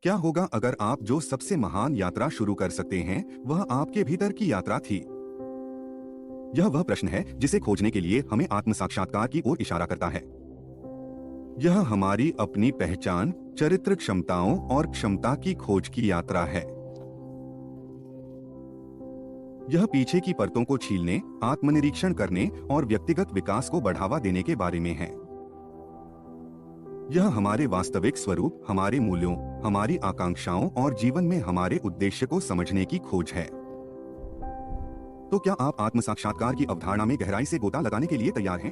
क्या होगा अगर आप जो सबसे महान यात्रा शुरू कर सकते हैं वह आपके भीतर की यात्रा थी? यह वह प्रश्न है जिसे खोजने के लिए हमें आत्म साक्षात्कार की ओर इशारा करता है। यह हमारी अपनी पहचान, चरित्र, क्षमताओं और क्षमता की खोज की यात्रा है। यह पीछे की परतों को छीलने, आत्मनिरीक्षण करने और व्यक्तिगत विकास को बढ़ावा देने के बारे में है। यह हमारे वास्तविक स्वरूप, हमारे मूल्यों, हमारी आकांक्षाओं और जीवन में हमारे उद्देश्य को समझने की खोज है। तो क्या आप आत्म साक्षात्कार की अवधारणा में गहराई से गोता लगाने के लिए तैयार हैं?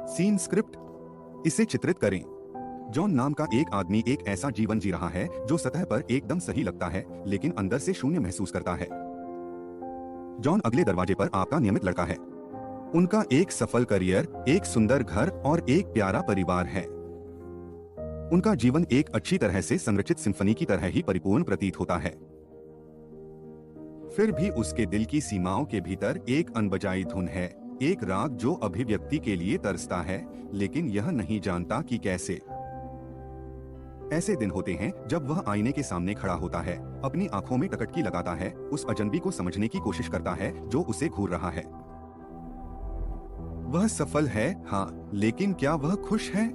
सीन स्क्रिप्ट, इसे चित्रित करें। जॉन नाम का एक आदमी एक ऐसा जीवन जी रहा है जो सतह पर एकदम सही लगता है, लेकिन अंदर से शून्य महसूस करता है। जॉन अगले दरवाजे पर आपका नियमित लड़का है। उनका एक सफल करियर, एक सुंदर घर और एक प्यारा परिवार है। उनका जीवन एक अच्छी तरह से संरचित सिम्फनी की तरह ही परिपूर्ण प्रतीत होता है। फिर भी उसके दिल की सीमाओं के भीतर एक अनबजाई धुन है, एक राग जो अभिव्यक्ति के लिए तरसता है, लेकिन यह नहीं जानता कि कैसे। ऐसे दिन होते हैं जब वह आईने के सामने खड़ा होता है, अपनी आंखों में टकटकी लगाता है, उस अजनबी को समझने की कोशिश करता है जो उसे घूर रहा है। वह सफल है, हाँ, लेकिन क्या वह खुश है?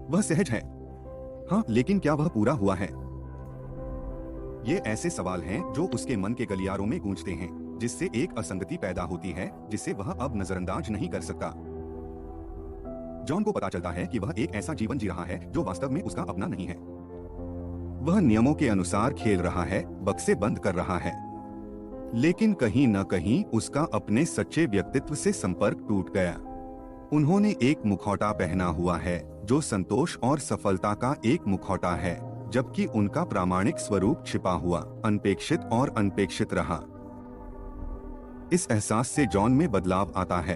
वह सहज है, हाँ, लेकिन क्या वह पूरा हुआ है? ये ऐसे सवाल हैं जो उसके मन के गलियारों में गूंजते हैं, जिससे एक असंगति पैदा होती है जिसे वह अब नजरअंदाज नहीं कर सकता। जॉन को पता चलता है कि वह एक ऐसा जीवन जी रहा है जो वास्तव में उसका अपना नहीं है। वह नियमों के अनुसार खेल रहा है, बक्से बंद कर रहा है, लेकिन कहीं न कहीं उसका अपने सच्चे व्यक्तित्व से संपर्क टूट गया। उन्होंने एक मुखौटा पहना हुआ है जो संतोष और सफलता का एक मुखौटा है, जबकि उनका प्रामाणिक स्वरूप छिपा हुआ, अनपेक्षित और अनपेक्षित रहा। इस एहसास से जॉन में बदलाव आता है।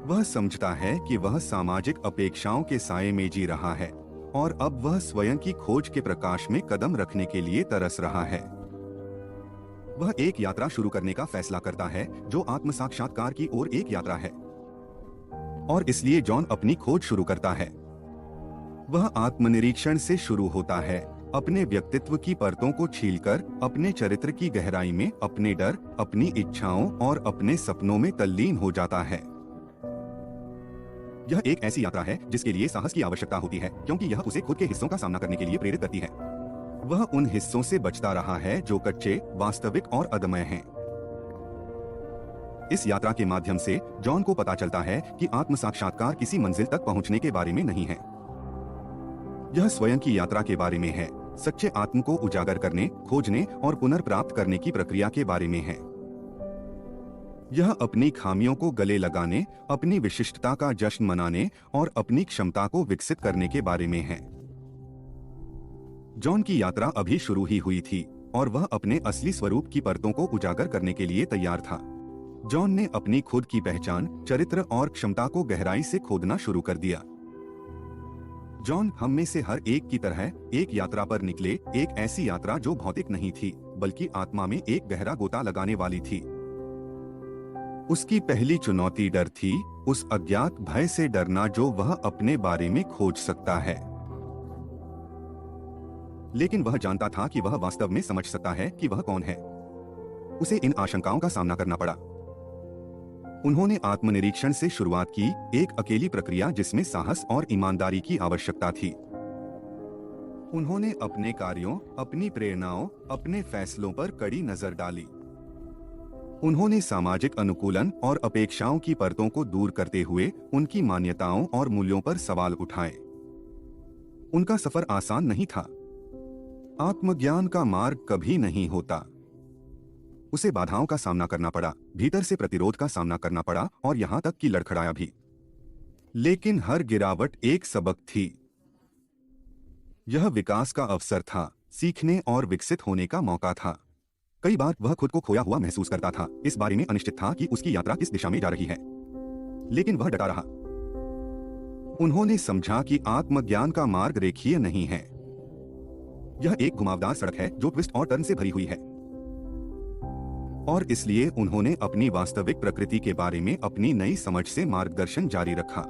वह समझता है कि वह सामाजिक अपेक्षाओं के साए में जी रहा है और अब वह स्वयं की खोज के प्रकाश में कदम रखने के लिए तरस रहा है। वह एक यात्रा शुरू करने का फैसला करता है जो आत्म साक्षात्कार की ओर एक यात्रा है, और इसलिए जॉन अपनी खोज शुरू करता है। वह आत्मनिरीक्षण से शुरू होता है, अपने व्यक्तित्व की परतों को छीलकर अपने चरित्र की गहराई में अपने डर, अपनी इच्छाओं और अपने सपनों में तल्लीन हो जाता है। यह एक ऐसी यात्रा है जिसके लिए साहस की आवश्यकता होती है, क्योंकि यह उसे खुद के हिस्सों का सामना करने के लिए प्रेरित करती है। वह उन हिस्सों से बचता रहा है जो कच्चे, वास्तविक और अदम्य हैं। इस यात्रा के माध्यम से जॉन को पता चलता है कि आत्म साक्षात्कार किसी मंजिल तक पहुंचने के बारे में नहीं है। यह स्वयं की यात्रा के बारे में है, सच्चे आत्म को उजागर करने, खोजने और पुनर्प्राप्त करने की प्रक्रिया के बारे में है। यह अपनी खामियों को गले लगाने, अपनी विशिष्टता का जश्न मनाने और अपनी क्षमता को विकसित करने के बारे में है। जॉन की यात्रा अभी शुरू ही हुई थी और वह अपने असली स्वरूप की परतों को उजागर करने के लिए तैयार था। जॉन ने अपनी खुद की पहचान, चरित्र और क्षमता को गहराई से खोदना शुरू कर दिया। जॉन हम में से हर एक की तरह एक यात्रा पर निकले, एक ऐसी यात्रा जो भौतिक नहीं थी बल्कि आत्मा में एक गहरा गोता लगाने वाली थी। उसकी पहली चुनौती डर थी, उस अज्ञात भय से डरना जो वह अपने बारे में खोज सकता है, लेकिन वह जानता था कि वह वास्तव में समझ सकता है कि वह कौन है। उसे इन आशंकाओं का सामना करना पड़ा। उन्होंने आत्मनिरीक्षण से शुरुआत की, एक अकेली प्रक्रिया जिसमें साहस और ईमानदारी की आवश्यकता थी। उन्होंने अपने कार्यों, अपनी प्रेरणाओं, अपने फैसलों पर कड़ी नजर डाली। उन्होंने सामाजिक अनुकूलन और अपेक्षाओं की परतों को दूर करते हुए उनकी मान्यताओं और मूल्यों पर सवाल उठाए। उनका सफर आसान नहीं था। आत्मज्ञान का मार्ग कभी नहीं होता। उसे बाधाओं का सामना करना पड़ा, भीतर से प्रतिरोध का सामना करना पड़ा और यहां तक कि लड़खड़ाया भी। लेकिन हर गिरावट एक सबक थी। यह विकास का अवसर था, सीखने और विकसित होने का मौका था। कई बार वह खुद को खोया हुआ महसूस करता था, इस बारे में अनिश्चित था कि उसकी यात्रा किस दिशा में जा रही है, लेकिन वह डटा रहा। उन्होंने समझा कि आत्मज्ञान का मार्ग रेखीय नहीं है। यह एक घुमावदार सड़क है जो ट्विस्ट और टर्न से भरी हुई है, और इसलिए उन्होंने अपनी वास्तविक प्रकृति के बारे में अपनी नई समझ से मार्गदर्शन जारी रखा।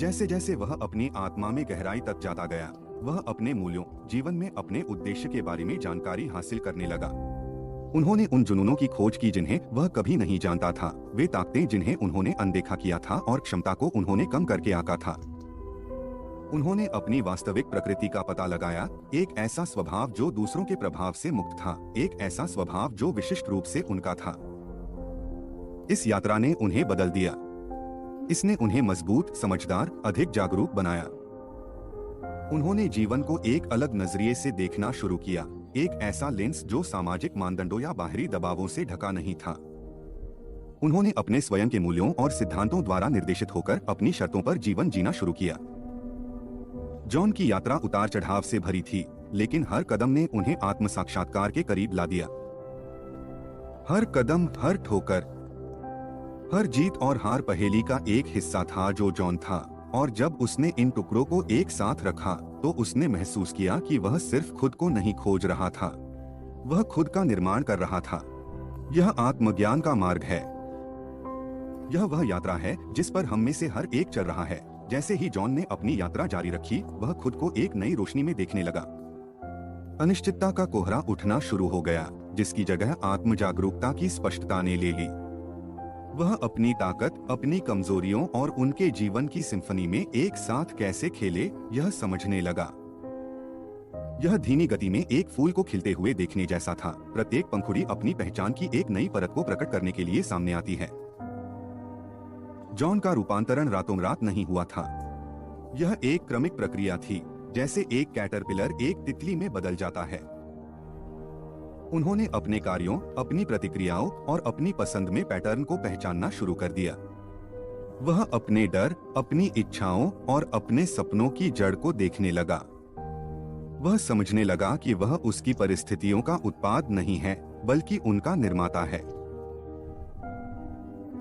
जैसे जैसे वह अपनी आत्मा में गहराई तक जाता गया, वह अपने मूल्यों, जीवन में अपने उद्देश्य के बारे में जानकारी हासिल करने लगा। उन्होंने उन जुनूनों की खोज की जिन्हें वह कभी नहीं जानता था, वे ताकतें जिन्हें उन्होंने अनदेखा किया था और क्षमता को उन्होंने कम करके आंका था। उन्होंने अपनी वास्तविक प्रकृति का पता लगाया, एक ऐसा स्वभाव जो दूसरों के प्रभाव से मुक्त था, एक ऐसा स्वभाव जो विशिष्ट रूप से उनका था। इस यात्रा ने उन्हें बदल दिया। इसने उन्हें मजबूत, समझदार, अधिक जागरूक बनाया। उन्होंने जीवन को एक अलग नजरिए से देखना शुरू किया, एक ऐसा लेंस जो सामाजिक मानदंडों या बाहरी दबावों से ढका नहीं था। उन्होंने अपने स्वयं के मूल्यों और सिद्धांतों द्वारा निर्देशित होकर अपनी शर्तों पर जीवन जीना शुरू किया। जॉन की यात्रा उतार चढ़ाव से भरी थी, लेकिन हर कदम ने उन्हें आत्म साक्षात्कार के करीब ला दिया। हर कदम, हर ठोकर, हर जीत और हार पहेली का एक हिस्सा था जो जॉन था, और जब उसने इन टुकड़ों को एक साथ रखा तो उसने महसूस किया कि वह सिर्फ खुद को नहीं खोज रहा था, वह खुद का निर्माण कर रहा था। यह आत्मज्ञान का मार्ग है। यह वह यात्रा है जिस पर हम में से हर एक चल रहा है। जैसे ही जॉन ने अपनी यात्रा जारी रखी, वह खुद को एक नई रोशनी में देखने लगा। अनिश्चितता का कोहरा उठना शुरू हो गया, जिसकी जगह आत्म जागरूकता की स्पष्टता ने ले ली। वह अपनी ताकत, अपनी कमजोरियों और उनके जीवन की सिम्फनी में एक साथ कैसे खेले, यह समझने लगा। यह धीमी गति में एक फूल को खिलते हुए देखने जैसा था। प्रत्येक पंखुड़ी अपनी पहचान की एक नई परत को प्रकट करने के लिए सामने आती है। जॉन का रूपांतरण रातों रात नहीं हुआ था। यह एक क्रमिक प्रक्रिया थी, जैसे एक कैटरपिलर एक तितली में बदल जाता है। उन्होंने अपने कार्यों, अपनी प्रतिक्रियाओं और अपनी पसंद में पैटर्न को पहचानना शुरू कर दिया। वह अपने डर, अपनी इच्छाओं और अपने सपनों की जड़ को देखने लगा। वह समझने लगा कि वह उसकी परिस्थितियों का उत्पाद नहीं है, बल्कि उनका निर्माता है।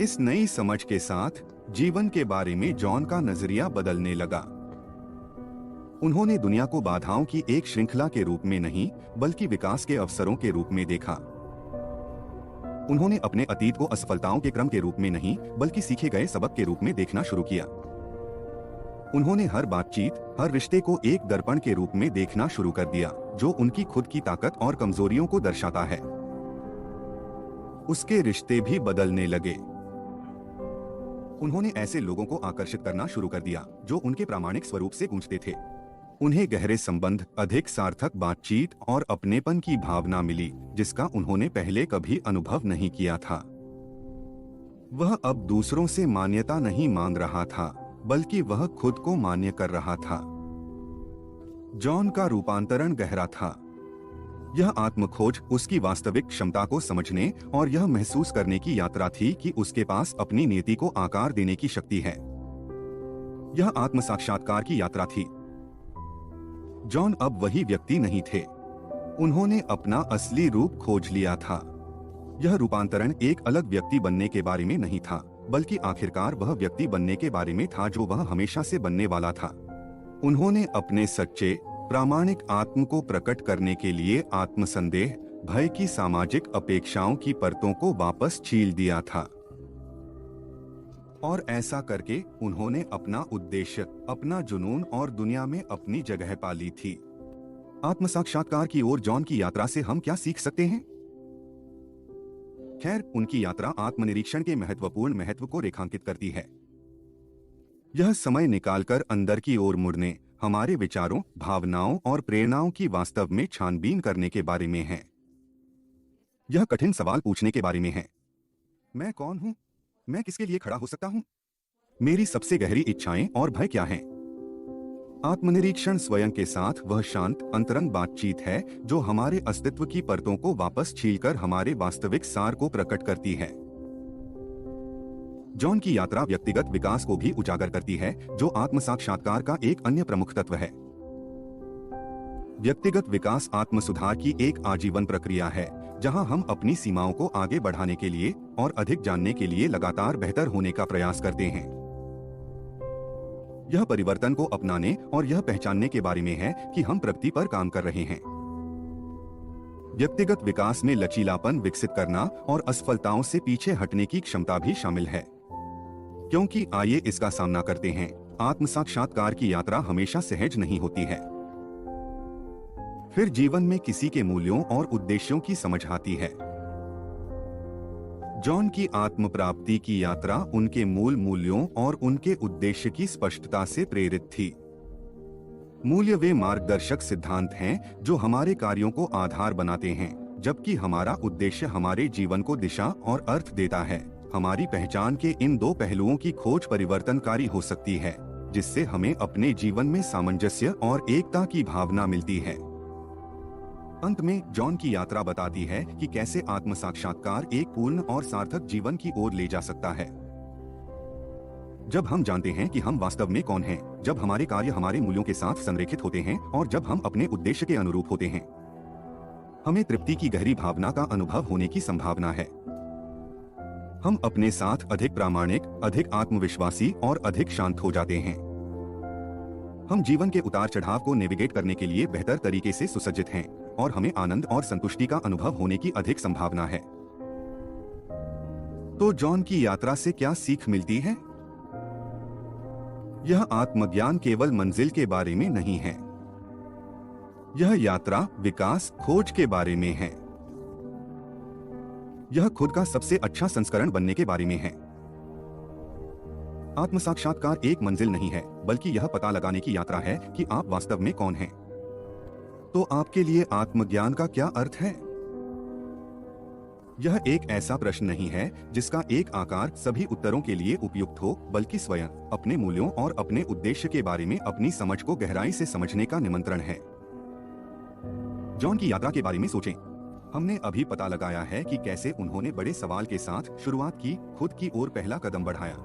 इस नई समझ के साथ जीवन के बारे में जॉन का नजरिया बदलने लगा। उन्होंने दुनिया को बाधाओं की एक श्रृंखला के रूप में नहीं, बल्कि विकास के अवसरों के रूप में देखा। उन्होंने अपने अतीत को असफलताओं के क्रम के रूप में नहीं, बल्कि सीखे गए सबक के रूप में देखना शुरू किया। उन्होंने हर बातचीत, हर रिश्ते को एक दर्पण के रूप में देखना शुरू कर दिया, जो उनकी खुद की ताकत और कमजोरियों को दर्शाता है। उसके रिश्ते भी बदलने लगे। उन्होंने ऐसे लोगों को आकर्षित करना शुरू कर दिया जो उनके प्रामाणिक स्वरूप से गूंजते थे। उन्हें गहरे संबंध, अधिक सार्थक बातचीत और अपनेपन की भावना मिली, जिसका उन्होंने पहले कभी अनुभव नहीं किया था। वह अब दूसरों से मान्यता नहीं मांग रहा था, बल्कि वह खुद को मान्य कर रहा था। जॉन का रूपांतरण गहरा था। यह आत्मखोज उसकी वास्तविक क्षमता को समझने और यह महसूस करने की यात्रा थी कि उसके पास अपनी नियति को आकार देने की शक्ति है। यह आत्म साक्षात्कार की यात्रा थी। जॉन अब वही व्यक्ति नहीं थे। उन्होंने अपना असली रूप खोज लिया था। यह रूपांतरण एक अलग व्यक्ति बनने के बारे में नहीं था, बल्कि आखिरकार वह व्यक्ति बनने के बारे में था जो वह हमेशा से बनने वाला था। उन्होंने अपने सच्चे, प्रामाणिक आत्म को प्रकट करने के लिए आत्मसंदेह, भय की सामाजिक अपेक्षाओं की परतों को वापस छील दिया था। और ऐसा करके उन्होंने अपना उद्देश्य, अपना जुनून और दुनिया में अपनी जगह पा ली थी। आत्म साक्षात्कार की ओर जॉन की यात्रा से हम क्या सीख सकते हैं? खैर, उनकी यात्रा आत्मनिरीक्षण के महत्वपूर्ण महत्व को रेखांकित करती है। यह समय निकालकर अंदर की ओर मुड़ने, हमारे विचारों, भावनाओं और प्रेरणाओं की वास्तव में छानबीन करने के बारे में है। यह कठिन सवाल पूछने के बारे में है। मैं कौन हूं? मैं किसके लिए खड़ा हो सकता हूं? मेरी सबसे गहरी इच्छाएं और भय क्या हैं? आत्मनिरीक्षण स्वयं के साथ वह शांत, अंतरंग बातचीत है जो हमारे अस्तित्व की परतों को वापस छीलकर हमारे वास्तविक सार को प्रकट करती है। जॉन की यात्रा व्यक्तिगत विकास को भी उजागर करती है, जो आत्म साक्षात्कार का एक अन्य प्रमुख तत्व है। व्यक्तिगत विकास आत्म सुधार की एक आजीवन प्रक्रिया है, जहां हम अपनी सीमाओं को आगे बढ़ाने के लिए और अधिक जानने के लिए लगातार बेहतर होने का प्रयास करते हैं। यह परिवर्तन को अपनाने और यह पहचानने के बारे में है कि हम प्रगति पर काम कर रहे हैं। व्यक्तिगत विकास में लचीलापन विकसित करना और असफलताओं से पीछे हटने की क्षमता भी शामिल है। क्योंकि आइए इसका सामना करते हैं, आत्म साक्षात्कार की यात्रा हमेशा सहज नहीं होती है। फिर जीवन में किसी के मूल्यों और उद्देश्यों की समझ आती है। जॉन की आत्म प्राप्ति की यात्रा उनके मूल मूल्यों और उनके उद्देश्य की स्पष्टता से प्रेरित थी। मूल्य वे मार्गदर्शक सिद्धांत हैं जो हमारे कार्यों को आधार बनाते हैं, जबकि हमारा उद्देश्य हमारे जीवन को दिशा और अर्थ देता है। हमारी पहचान के इन दो पहलुओं की खोज परिवर्तनकारी हो सकती है, जिससे हमें अपने जीवन में सामंजस्य और एकता की भावना मिलती है। अंत में जॉन की यात्रा बताती है कि कैसे आत्म साक्षात्कार एक पूर्ण और सार्थक जीवन की ओर ले जा सकता है। जब हम जानते हैं कि हम वास्तव में कौन हैं, जब हमारे कार्य हमारे मूल्यों के साथ संरेखित होते हैं और जब हम अपने उद्देश्य के अनुरूप होते हैं, हमें तृप्ति की गहरी भावना का अनुभव होने की संभावना है। हम अपने साथ अधिक प्रामाणिक, अधिक आत्मविश्वासी और अधिक शांत हो जाते हैं। हम जीवन के उतार चढ़ाव को नेविगेट करने के लिए बेहतर तरीके से सुसज्जित हैं और हमें आनंद और संतुष्टि का अनुभव होने की अधिक संभावना है। तो जॉन की यात्रा से क्या सीख मिलती है? यह आत्मज्ञान केवल मंजिल के बारे में नहीं है। यह यात्रा, विकास, खोज के बारे में है। यह खुद का सबसे अच्छा संस्करण बनने के बारे में है। आत्म साक्षात्कार एक मंजिल नहीं है, बल्कि यह पता लगाने की यात्रा है कि आप वास्तव में कौन हैं। तो आपके लिए आत्मज्ञान का क्या अर्थ है? यह एक ऐसा प्रश्न नहीं है जिसका एक आकार सभी उत्तरों के लिए उपयुक्त हो, बल्कि स्वयं अपने मूल्यों और अपने उद्देश्य के बारे में अपनी समझ को गहराई से समझने का निमंत्रण है। जॉन की यात्रा के बारे में सोचें। हमने अभी पता लगाया है कि कैसे उन्होंने बड़े सवाल के साथ शुरुआत की, खुद की ओर पहला कदम बढ़ाया।